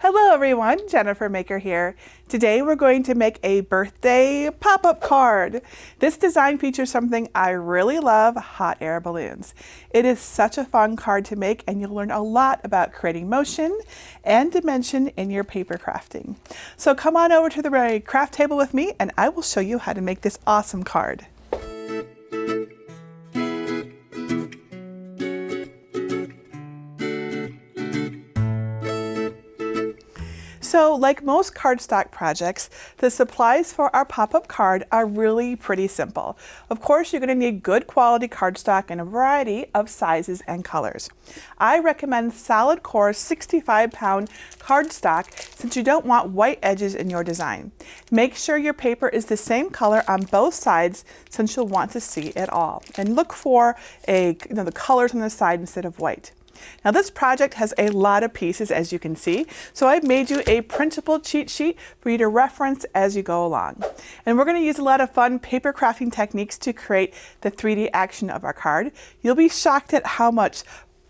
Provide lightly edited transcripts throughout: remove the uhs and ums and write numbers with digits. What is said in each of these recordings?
Hello everyone, Jennifer Maker here. Today we're going to make a birthday pop-up card. This design features something I really love, hot air balloons. It is such a fun card to make and you'll learn a lot about creating motion and dimension in your paper crafting. So come on over to the craft table with me and I will show you how to make this awesome card. So like most cardstock projects, the supplies for our pop-up card are really pretty simple. Of course, you're going to need good quality cardstock in a variety of sizes and colors. I recommend solid core 65-pound cardstock since you don't want white edges in your design. Make sure your paper is the same color on both sides since you'll want to see it all. And look for the colors on the side instead of white. Now this project has a lot of pieces as you can see, so I've made you a printable cheat sheet for you to reference as you go along. And we're going to use a lot of fun paper crafting techniques to create the 3D action of our card. You'll be shocked at how much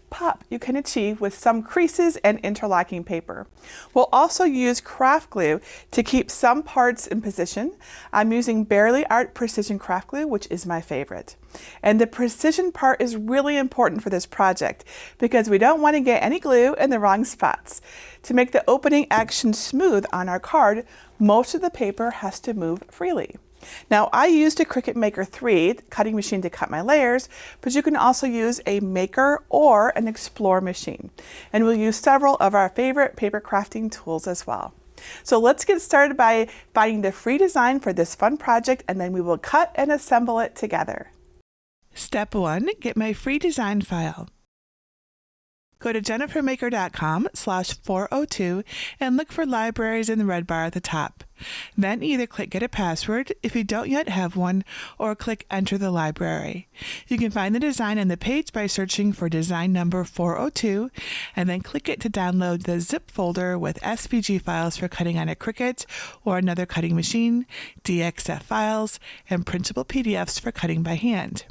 pop you can achieve with some creases and interlocking paper. We'll also use craft glue to keep some parts in position. I'm using Barely Art Precision Craft Glue, which is my favorite. And the precision part is really important for this project because we don't want to get any glue in the wrong spots. To make the opening action smooth on our card, most of the paper has to move freely. Now I used a Cricut Maker 3 cutting machine to cut my layers, but you can also use a Maker or an Explore machine. And we'll use several of our favorite paper crafting tools as well. So let's get started by finding the free design for this fun project and then we will cut and assemble it together. Step 1, get my free design file. Go to jennifermaker.com/402 and look for libraries in the red bar at the top. Then either click Get a Password if you don't yet have one, or click Enter the library. You can find the design on the page by searching for design number 402 and then click it to download the zip folder with SVG files for cutting on a Cricut or another cutting machine, DXF files, and printable PDFs for cutting by hand.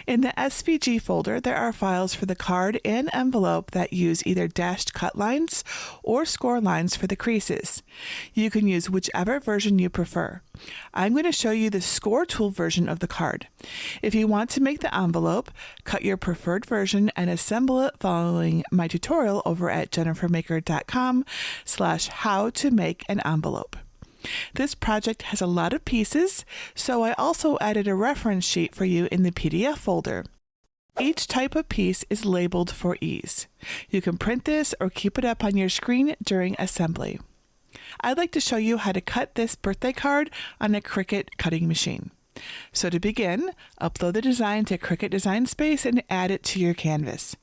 In the SVG folder, there are files for the card and envelope that use either dashed cut lines or score lines for the creases. You can use whichever version you prefer. I'm going to show you the score tool version of the card. If you want to make the envelope, cut your preferred version and assemble it following my tutorial over at jennifermaker.com/how-to-make-an-envelope. This project has a lot of pieces, so I also added a reference sheet for you in the PDF folder. Each type of piece is labeled for ease. You can print this or keep it up on your screen during assembly. I'd like to show you how to cut this birthday card on a Cricut cutting machine. So to begin, upload the design to Cricut Design Space and add it to your canvas.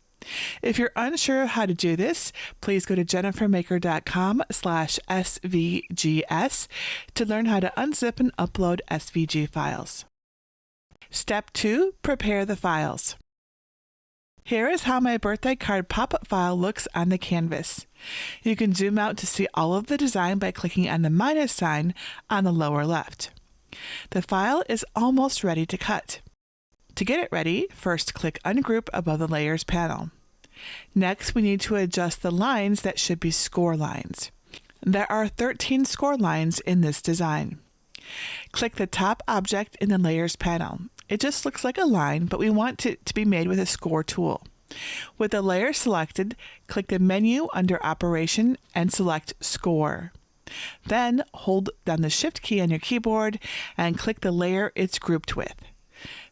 If you're unsure how to do this, please go to jennifermaker.com/svgs to learn how to unzip and upload SVG files. Step 2, prepare the files. Here is how my birthday card pop-up file looks on the canvas. You can zoom out to see all of the design by clicking on the minus sign on the lower left. The file is almost ready to cut. To get it ready, first click Ungroup above the Layers panel. Next, we need to adjust the lines that should be score lines. There are 13 score lines in this design. Click the top object in the Layers panel. It just looks like a line, but we want it to be made with a score tool. With the layer selected, click the menu under Operation and select Score. Then hold down the Shift key on your keyboard and click the layer it's grouped with.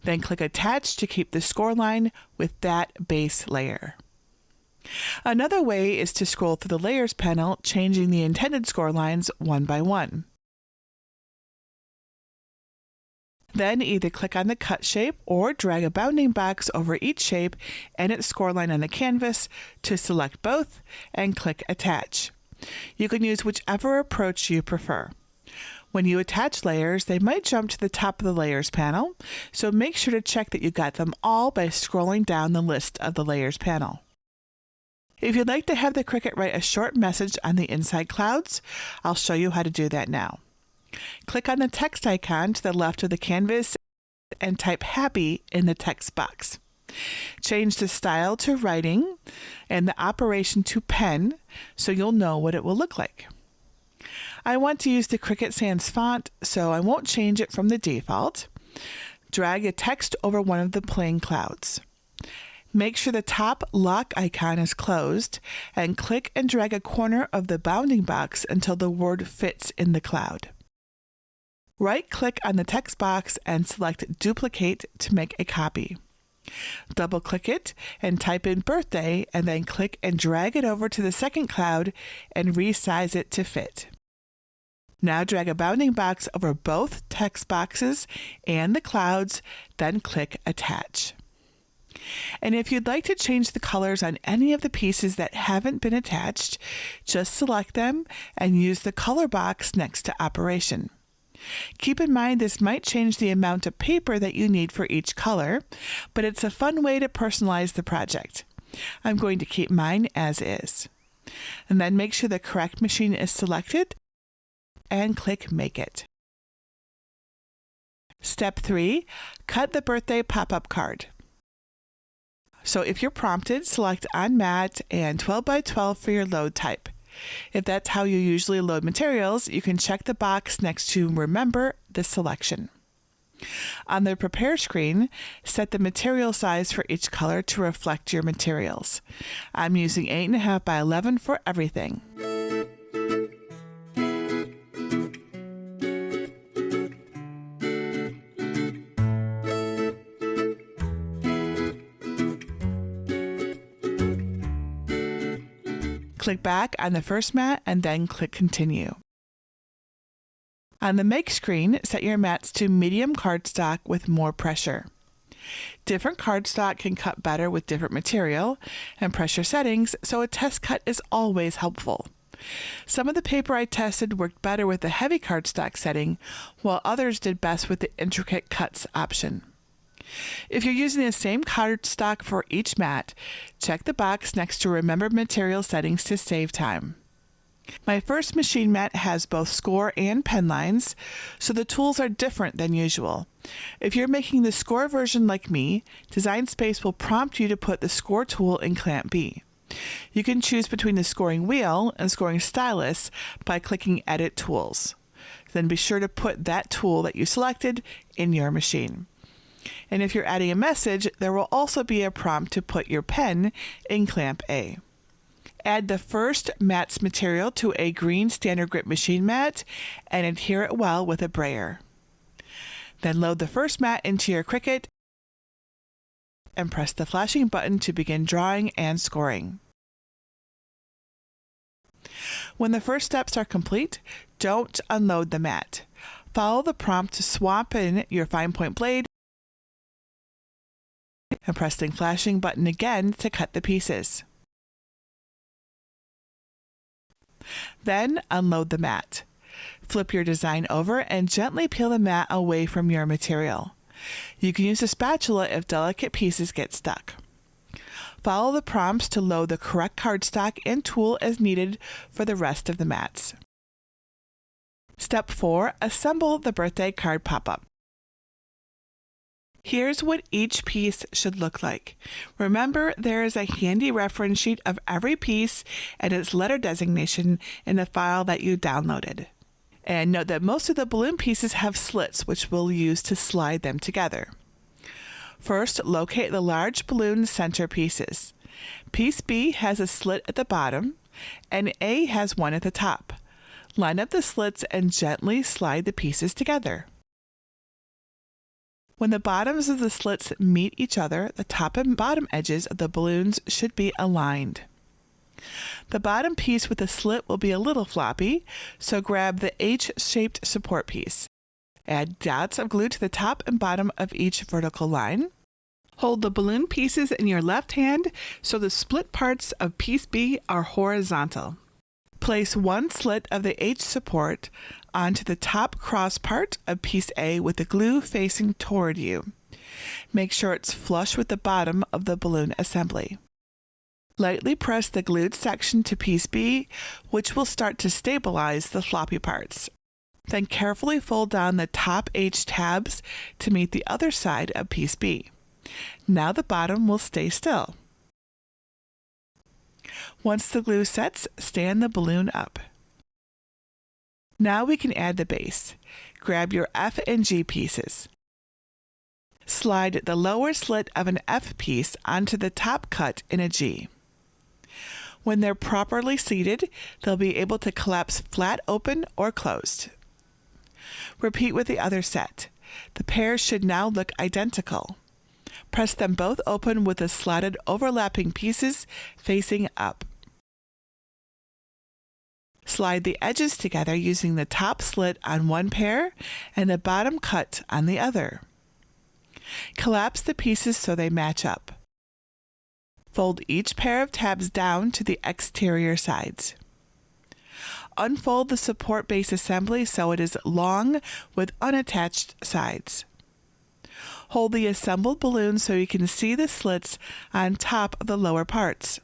Then click Attach to keep the score line with that base layer. Another way is to scroll through the Layers panel, changing the intended score lines one by one. Then either click on the cut shape or drag a bounding box over each shape and its score line on the canvas to select both and click Attach. You can use whichever approach you prefer. When you attach layers, they might jump to the top of the Layers panel, so make sure to check that you got them all by scrolling down the list of the Layers panel. If you'd like to have the Cricut write a short message on the inside clouds, I'll show you how to do that now. Click on the text icon to the left of the canvas and type Happy in the text box. Change the style to writing and the operation to pen so you'll know what it will look like. I want to use the Cricut Sans font, so I won't change it from the default. Drag a text over one of the plain clouds. Make sure the top lock icon is closed and click and drag a corner of the bounding box until the word fits in the cloud. Right-click on the text box and select Duplicate to make a copy. Double-click it and type in birthday, and then click and drag it over to the second cloud and resize it to fit. Now drag a bounding box over both text boxes and the clouds, then click Attach. And if you'd like to change the colors on any of the pieces that haven't been attached, just select them and use the color box next to Operation. Keep in mind this might change the amount of paper that you need for each color, but it's a fun way to personalize the project. I'm going to keep mine as is. And then make sure the correct machine is selected and click Make It. Step 3, cut the birthday pop-up card. So if you're prompted, select On Mat and 12 by 12 for your load type. If that's how you usually load materials, you can check the box next to Remember this selection. On the Prepare screen, set the material size for each color to reflect your materials. I'm using 8.5 by 11 for everything. Click back on the first mat and then click Continue. On the Make screen, set your mats to medium cardstock with more pressure. Different cardstock can cut better with different material and pressure settings, so a test cut is always helpful. Some of the paper I tested worked better with the heavy cardstock setting, while others did best with the intricate cuts option. If you're using the same cardstock for each mat, check the box next to Remember Material Settings to save time. My first machine mat has both score and pen lines, so the tools are different than usual. If you're making the score version like me, Design Space will prompt you to put the score tool in Clamp B. You can choose between the scoring wheel and scoring stylus by clicking Edit Tools. Then be sure to put that tool that you selected in your machine. And if you're adding a message, there will also be a prompt to put your pen in Clamp A. Add the first mat's material to a green standard grip machine mat and adhere it well with a brayer. Then load the first mat into your Cricut and press the flashing button to begin drawing and scoring. When the first steps are complete, don't unload the mat. Follow the prompt to swap in your fine point blade and press the flashing button again to cut the pieces. Then unload the mat. Flip your design over and gently peel the mat away from your material. You can use a spatula if delicate pieces get stuck. Follow the prompts to load the correct cardstock and tool as needed for the rest of the mats. Step 4. Assemble the birthday card pop-up. Here's what each piece should look like. Remember, there is a handy reference sheet of every piece and its letter designation in the file that you downloaded. And note that most of the balloon pieces have slits, which we'll use to slide them together. First, locate the large balloon center pieces. Piece B has a slit at the bottom, and A has one at the top. Line up the slits and gently slide the pieces together. When the bottoms of the slits meet each other, the top and bottom edges of the balloons should be aligned. The bottom piece with the slit will be a little floppy, so grab the H-shaped support piece. Add dots of glue to the top and bottom of each vertical line. Hold the balloon pieces in your left hand so the split parts of piece B are horizontal. Place one slit of the H support onto the top cross part of piece A with the glue facing toward you. Make sure it's flush with the bottom of the balloon assembly. Lightly press the glued section to piece B, which will start to stabilize the floppy parts. Then carefully fold down the top H tabs to meet the other side of piece B. Now the bottom will stay still. Once the glue sets, stand the balloon up. Now we can add the base. Grab your F and G pieces. Slide the lower slit of an F piece onto the top cut in a G. When they're properly seated, they'll be able to collapse flat open or closed. Repeat with the other set. The pairs should now look identical. Press them both open with the slotted overlapping pieces facing up. Slide the edges together using the top slit on one pair and the bottom cut on the other. Collapse the pieces so they match up. Fold each pair of tabs down to the exterior sides. Unfold the support base assembly so it is long with unattached sides. Hold the assembled balloon so you can see the slits on top of the lower parts.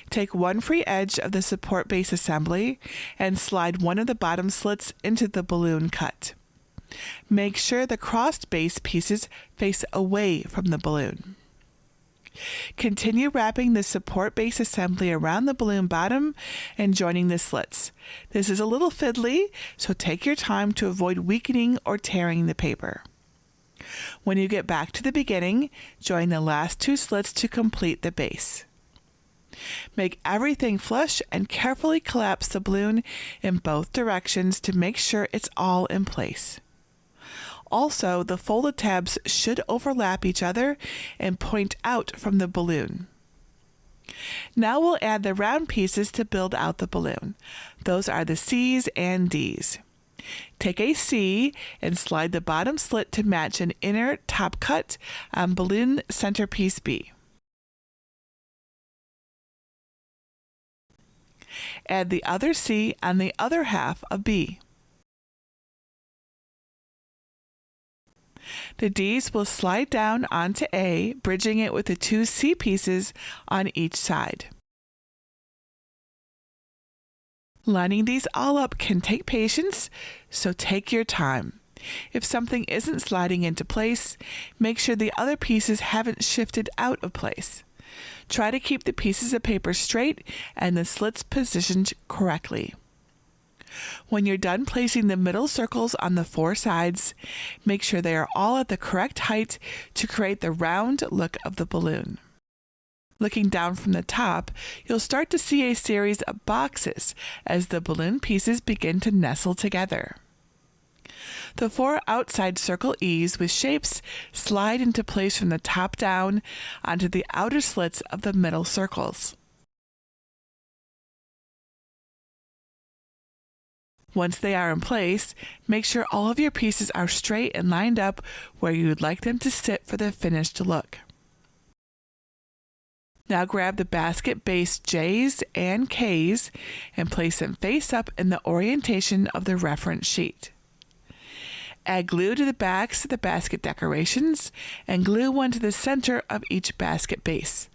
Take one free edge of the support base assembly and slide one of the bottom slits into the balloon cut. Make sure the crossed base pieces face away from the balloon. Continue wrapping the support base assembly around the balloon bottom and joining the slits. This is a little fiddly, so take your time to avoid weakening or tearing the paper. When you get back to the beginning, join the last two slits to complete the base. Make everything flush and carefully collapse the balloon in both directions to make sure it's all in place. Also, the folded tabs should overlap each other and point out from the balloon. Now we'll add the round pieces to build out the balloon. Those are the C's and D's. Take a C and slide the bottom slit to match an inner top cut on balloon centerpiece B. Add the other C on the other half of B. The D's will slide down onto A, bridging it with the two C pieces on each side. Lining these all up can take patience, so take your time. If something isn't sliding into place, make sure the other pieces haven't shifted out of place. Try to keep the pieces of paper straight and the slits positioned correctly. When you're done placing the middle circles on the four sides, make sure they are all at the correct height to create the round look of the balloon. Looking down from the top, you'll start to see a series of boxes as the balloon pieces begin to nestle together. The four outside circle E's with shapes slide into place from the top down onto the outer slits of the middle circles. Once they are in place, make sure all of your pieces are straight and lined up where you would like them to sit for the finished look. Now grab the basket base J's and K's and place them face up in the orientation of the reference sheet. Add glue to the backs of the basket decorations and glue one to the center of each basket base.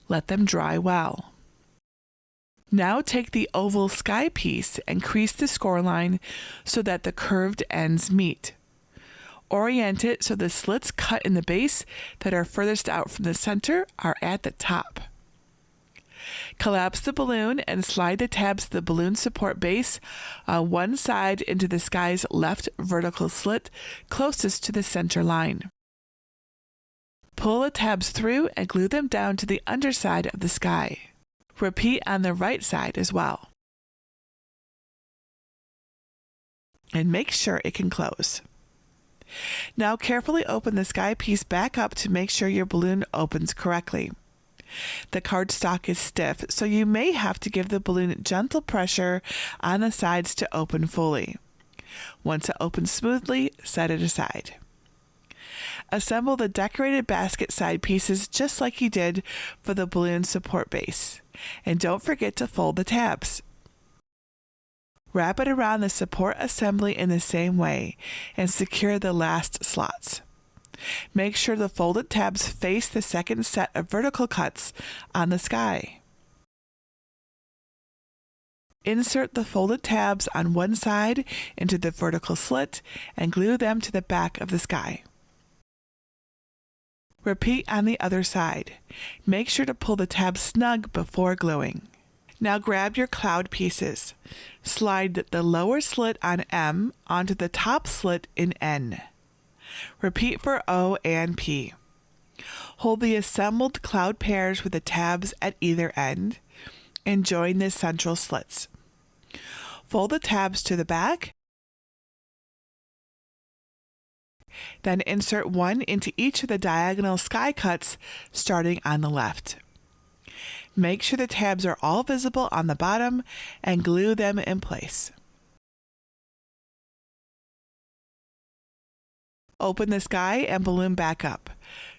Let them dry well. Now take the oval sky piece and crease the score line so that the curved ends meet. Orient it so the slits cut in the base that are furthest out from the center are at the top. Collapse the balloon and slide the tabs to the balloon support base on one side into the sky's left vertical slit closest to the center line. Pull the tabs through and glue them down to the underside of the sky. Repeat on the right side as well. And make sure it can close. Now carefully open the sky piece back up to make sure your balloon opens correctly. The cardstock is stiff, so you may have to give the balloon gentle pressure on the sides to open fully. Once it opens smoothly, set it aside. Assemble the decorated basket side pieces just like you did for the balloon support base. And don't forget to fold the tabs. Wrap it around the support assembly in the same way and secure the last slots. Make sure the folded tabs face the second set of vertical cuts on the sky. Insert the folded tabs on one side into the vertical slit and glue them to the back of the sky. Repeat on the other side. Make sure to pull the tab snug before gluing. Now grab your cloud pieces. Slide the lower slit on M onto the top slit in N. Repeat for O and P. Hold the assembled cloud pairs with the tabs at either end and join the central slits. Fold the tabs to the back, then insert one into each of the diagonal sky cuts starting on the left. Make sure the tabs are all visible on the bottom and glue them in place. Open the sky and balloon back up.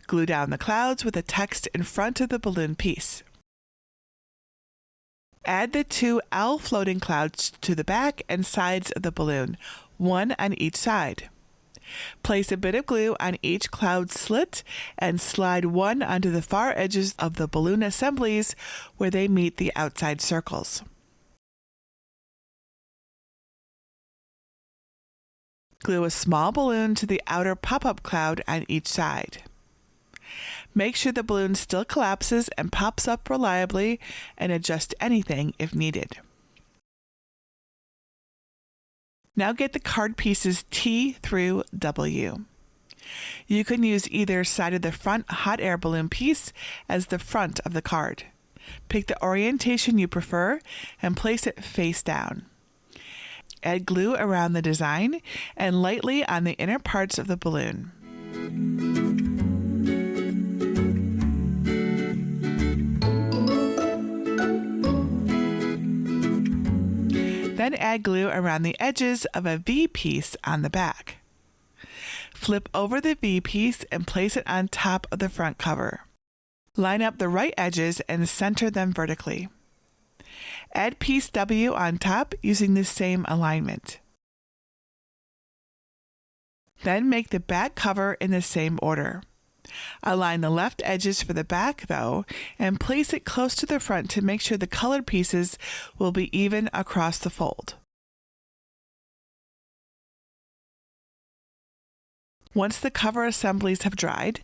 Glue down the clouds with the text in front of the balloon piece. Add the two L floating clouds to the back and sides of the balloon, one on each side. Place a bit of glue on each cloud slit and slide one onto the far edges of the balloon assemblies where they meet the outside circles. Glue a small balloon to the outer pop-up cloud on each side. Make sure the balloon still collapses and pops up reliably, and adjust anything if needed. Now get the card pieces T through W. You can use either side of the front hot air balloon piece as the front of the card. Pick the orientation you prefer and place it face down. Add glue around the design and lightly on the inner parts of the balloon. Then add glue around the edges of a V piece on the back. Flip over the V piece and place it on top of the front cover. Line up the right edges and center them vertically. Add piece W on top using the same alignment. Then make the back cover in the same order. Align the left edges for the back, though, and place it close to the front to make sure the colored pieces will be even across the fold. Once the cover assemblies have dried,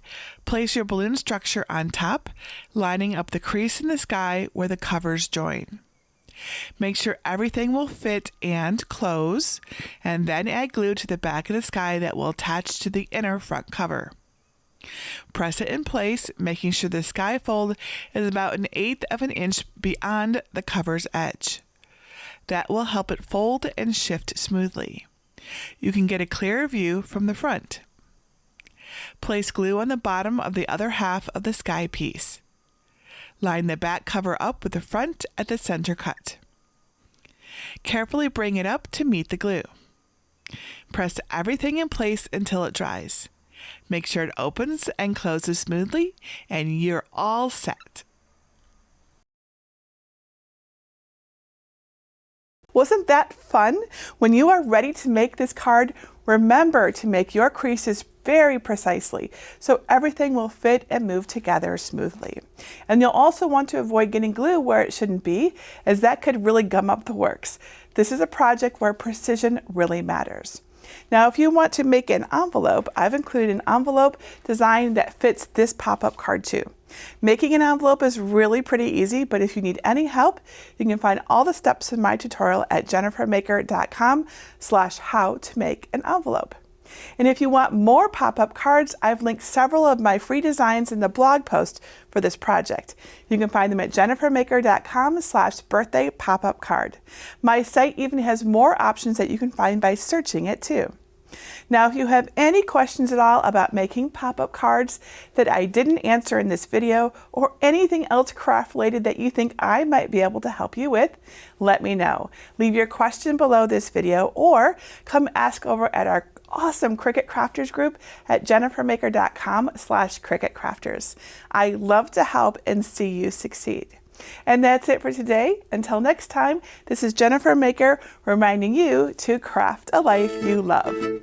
place your balloon structure on top, lining up the crease in the sky where the covers join. Make sure everything will fit and close, and then add glue to the back of the sky that will attach to the inner front cover. Press it in place, making sure the sky fold is about 1/8 of an inch beyond the cover's edge. That will help it fold and shift smoothly. You can get a clearer view from the front. Place glue on the bottom of the other half of the sky piece. Line the back cover up with the front at the center cut. Carefully bring it up to meet the glue. Press everything in place until it dries. Make sure it opens and closes smoothly, and you're all set. Wasn't that fun? When you are ready to make this card, remember to make your creases very precisely so everything will fit and move together smoothly. And you'll also want to avoid getting glue where it shouldn't be, as that could really gum up the works. This is a project where precision really matters. Now, if you want to make an envelope, I've included an envelope design that fits this pop-up card too. Making an envelope is really pretty easy, but if you need any help, you can find all the steps in my tutorial at jennifermaker.com/how to make an envelope. And if you want more pop-up cards, I've linked several of my free designs in the blog post for this project. You can find them at jennifermaker.com/birthday pop-up card. My site even has more options that you can find by searching it too. Now, if you have any questions at all about making pop-up cards that I didn't answer in this video, or anything else craft related that you think I might be able to help you with, let me know. Leave your question below this video or come ask over at our awesome Cricut Crafters group at jennifermaker.com/Cricut Crafters. I love to help and see you succeed. And that's it for today. Until next time, this is Jennifer Maker reminding you to craft a life you love.